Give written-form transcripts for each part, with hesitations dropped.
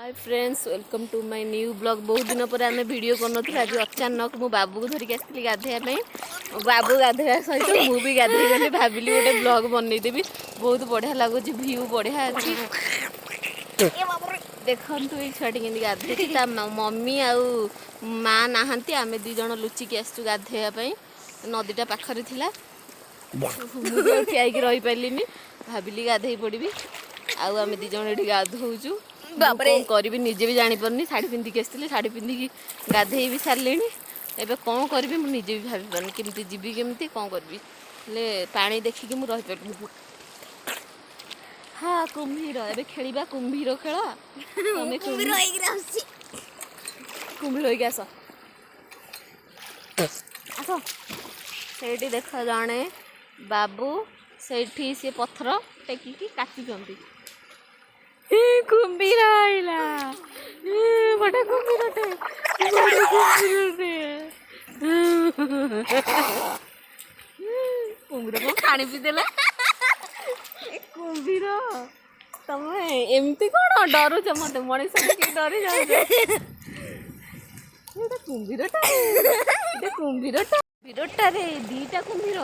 Hi friends welcome to my new blog. बहुत दिन पर आम वीडियो कर आज अचानक मो बाबू को धरिक आसती गाधेया बाबू गाधेया सहित मुझे गाधे गली भाविली गोटे ब्लॉग बनईदेवी। बहुत बढ़िया लगुच व्यू बढ़िया अच्छी देखु ये छुआटी के गाधे मम्मी आउ माँ नहांती आम दीज लुचिकी आसचु गाधेयापाई नदीटा पाखरे थिला मुझे ठिया रही पारे भाविली गाधे पड़ी आउ आम दीज ये गाधौचु कौन करी निजे भी जापर शाढ़ी पिंधिकी आसती शाढ़ी पिंधिकी गाधे भी सारे एबे कौन करी मुझे भी भाभी पारे केमती जीवी केमती कौन करी पानी देखिकी मुझे रही पारे। हाँ कुम्भीर एबे खेलिबा कुम्भीर खेल तमें कुम्भीर होइक आस आस से देख जड़े बाबू से सी पथर टेकिकी काटुंट कुम्भीर आइला बड़ा कुम्भीरटे कुम्भीर को खाणी पी देला कुम्भीर तमें एमती कौन डरुच मत मनीष डरी जाऊे कुम्भीरटा कुम्भीरटा रे दीटा कुम्भीर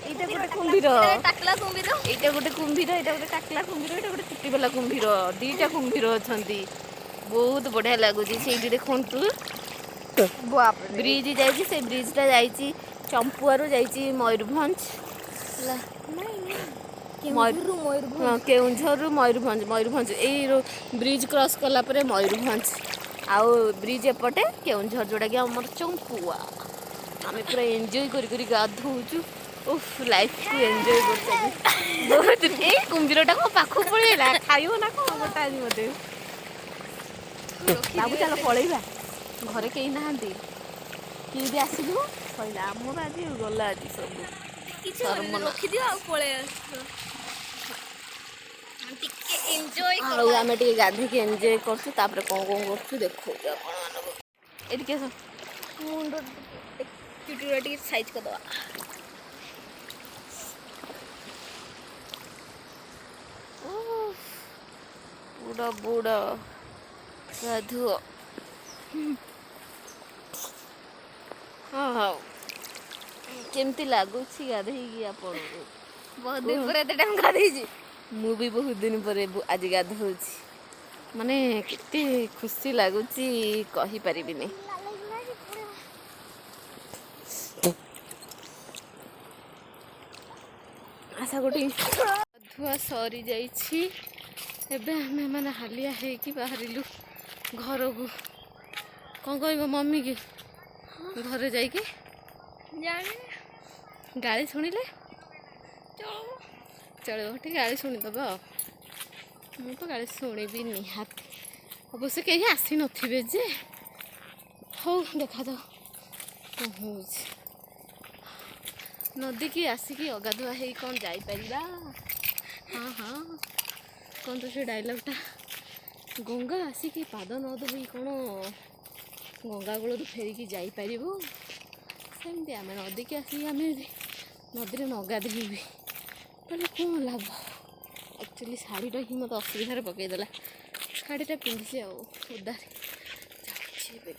এইটা গোটে কুম্ভীর টাকলা কুম্ভীর এইটা গোটে কুম্ভীর এইটা গোটে টাকলা কুম্ভীর এইটা গোটে চুটিবালা কুম্ভীর দুইটা কুম্ভীর অছন্তি বহুত বঢ়িয়া লাগুଛି ସେଇଠି ଦେଖନ୍ତୁ ବ୍ରିଜ ଯାଇଛି ସେ ବ୍ରିଜଟା ଯାଇଛି ଚମ୍ପୁଆରୁ ଯାଇଛି ମୟୂରଭଞ୍ଜ ହେଲା କେଉଁଝରରୁ ମୟୂରଭଞ୍ଜ ଏଇ ବ୍ରିଜ କ୍ରସ୍ କଲା ପରେ ମୟୂରଭଞ୍ଜ ଆଉ ବ୍ରିଜ ଏପଟେ କେଉଁଝର ଯୋଉଟାକି ଆମର ଚମ୍ପୁଆ ଆମେ ପୁରା ଏନ୍ଜୟ କରି ଗାଧଉଛୁ उफ लाइफ को एंजॉय कर बहुत ए कुंभीरटा को पाखु पळेला खाइयो ना को गोटा आज मते बाबू चलो पळेबा घरे केही नाहंती कि भी आसिलु कहला हमर आज गला आज सब किछ रखि दियो आ पळे टिके एंजॉय कर आ हम टिके गाधी के एंजॉय करछु तापर कोन करछु देखो आपण मानको एदिके मुंड चुटुरा टिके साइज कर दवा बुड़ा बुड़ा गाधुआ हाँ केमती लगुच गाधे आपण बहुत दिन पर एते टाइम गाधे मु भी बहुत दिन पर आज गाधो माने केते खुशी लगुच कहि परिबिनी आशा गोटे गाधुआ सरी जाइछि एबे हमें माने हालिया है कि बाहरिलु घर को कौन कह मम्मी की घर जाइके जाने गाली शुणिले चलो ठीक गाली शुणीदब मु तो गाली शुणी निहाती अवश्य कहीं आसी नथिबे जे हो देखा तो कौन हो नदी की आसिकी अगाधुआ है कौन जापर हाँ हाँ कौन तो से डायलॉगटा गंगा आसिकी पाद न दबी कौन गंगा कूल फेरिकी जापर सेमती आम नदी की आसिक आम नदी न गाधेबी बोले कौन लाभ एक्चुअली शाढ़ीटा ही मत असुविधा पकईदेला शाढ़ीटा पिंधि उदार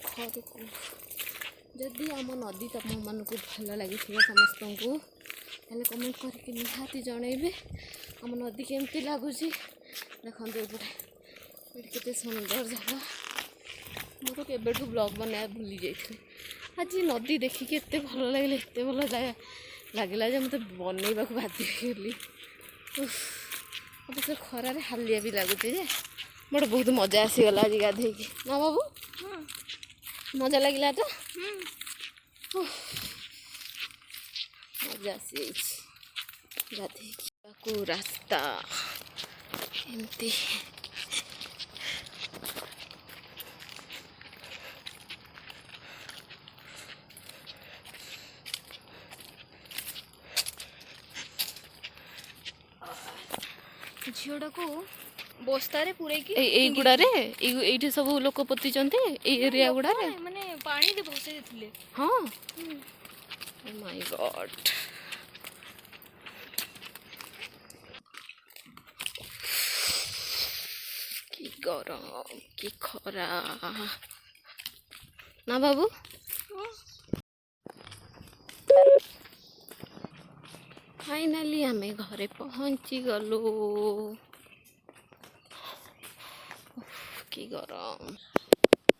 घर को जदि आम नदी तुम मानक भल लगी समस्त को कमेंट करके निहाती जनइबे आम नदी केमती लगुच देखो ये केते सुंदर जगह मु तो केबेठू ब्लॉग बनाया भूली जाइए आज नदी देखिए एत भल लगे एत भल लगे मत बनइबा को बाध्य गली अवश्य खरार हालिया भी लगुचे मोटे बहुत मजा आसीगला आज गाधे ना बाबू मजा लगे तो मजा आसी गाधे रास्ता एमती झीटा को बस्तारे पूरे गुड़ारे ये सब लोक पोती एरिया गुड़ा माने पानी रे भसे देथिले हां ओ माय गॉड କି ଗରମ କି ଖରା ନା ବାବୁ। फाइनाली आम घरे पहुँची गलु। कि गरम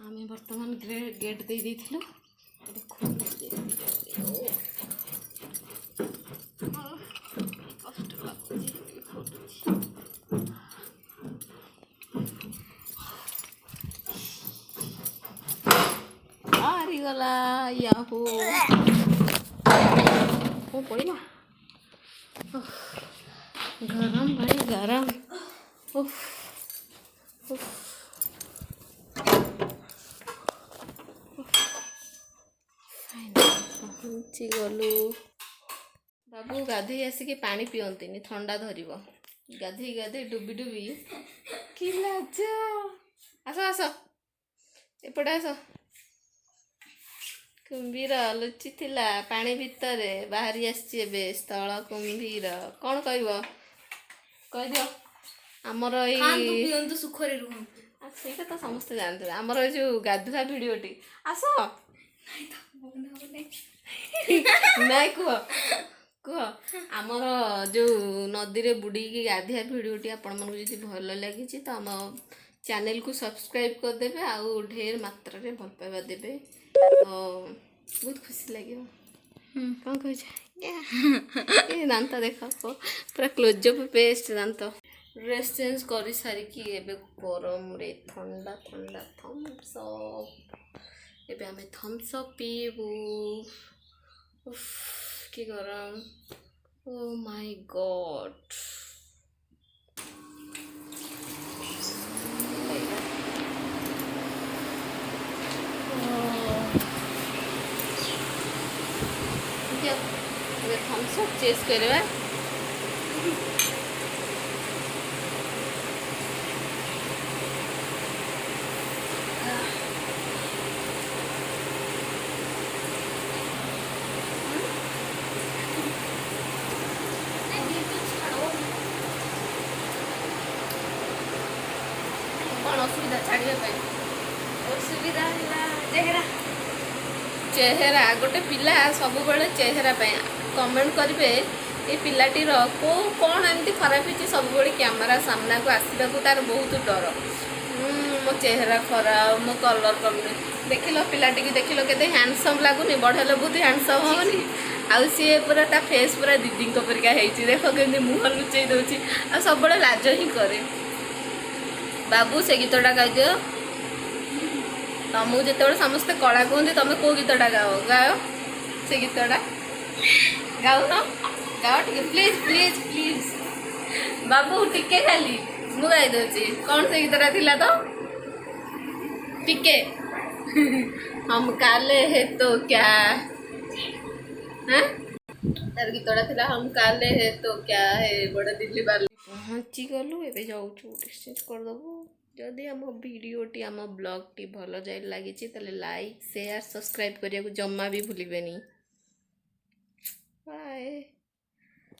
आम बर्तमान गेट दे देथिलु कष्ट गला याहू पड़ा गरम भाई गरम। उफ उफ पहुँची गलु। बाबू गाधे आसिक पानी पियंतीनि ठंडा धरिब गाधे गाधे डुबी डुबी कि लाज। आस आस एपटे आस। कुंभीर लुचि थिला पानी भितर बाहरी आसी स्थल कुंभीर कौन कह दियो आमर सुखरे रुहतु ସେଇଟା ତ ସମସ୍ତେ ଜାଣିଥିବେ ଆମର ଏ ଯେଉଁ ଗାଧୁଆ ଭିଡ଼ିଓଟି ଆସ ନାଇଁ କୁହ କୁହ ଆମର ଯେଉଁ ନଦୀରେ ବୁଡ଼ିକି ଗାଧୁଆ ଭିଡ଼ିଓଟି ଆପଣମାନଙ୍କୁ ଯଦି ଭଲ ଲାଗିଛି ତ ଆମ ଚ୍ୟାନେଲକୁ ସବସ୍କ୍ରାଇବ୍ କରିଦେବେ ଆଉ ଢେର ମାତ୍ରାରେ ଭଲ ପାଇବା ଦେବେ ତ ବହୁତ ଖୁସି ଲାଗିବ। କ'ଣ କହୁଛ ଏ ଦାନ୍ତ ଦେଖ ପୁରା କ୍ଲୋଜଅପ୍ ପେଷ୍ଟ ଦାନ୍ତ। ड्रेस चेंज कर सारिकी एबे गरम रे ठंडा ठंडा थम्स अप एबे आमे थम्स अप पीबू। उफ कि गरम oh my God. Thumbs up चेस करवा असुविधा छाड़िया असुविधा चेहरा चेहरा गोटे पिला सब चेहरा कमेंट करेंगे ये पिलाटीर को कौन एमती खराब होती सब कैमेरा सामना को आसवा को तार बहुत डर। मो चेहरा खराब मो कलर कम देख लो पिलाटी की देख लो के हैंडसम लगुनि बढ़ेले बहुत हैंडसम होनी आउ सी पूरा ता फेस पूरा दीदी परिका होती देख के मुँह लुचई दूसरी आ सब लाज ही करे। बाबू से गीतटा गाई दियो तुमको जिते समस्ते कला कहते तुम कौ गीतटा गाओ गाओ से गीतटा गाओ न गाओ टे प्लीज प्लीज प्लीज बाबू टिके खाली मु गाई दूसरी कौन से गीतटा थिला तो टिके हम काले है तो क्या हाँ तार गीतटा थिला हम काले है तो क्या है बड़ा दिल्ली वाले पहुँची गलु एबे जाऊँ डिस्टेंस करदेबू। जदि आम भिडियोटी आम ब्लॉगटी भल जाए लगी लाइक शेयर सब्सक्राइब करने को जमा भी भूलिबेनी। बाय।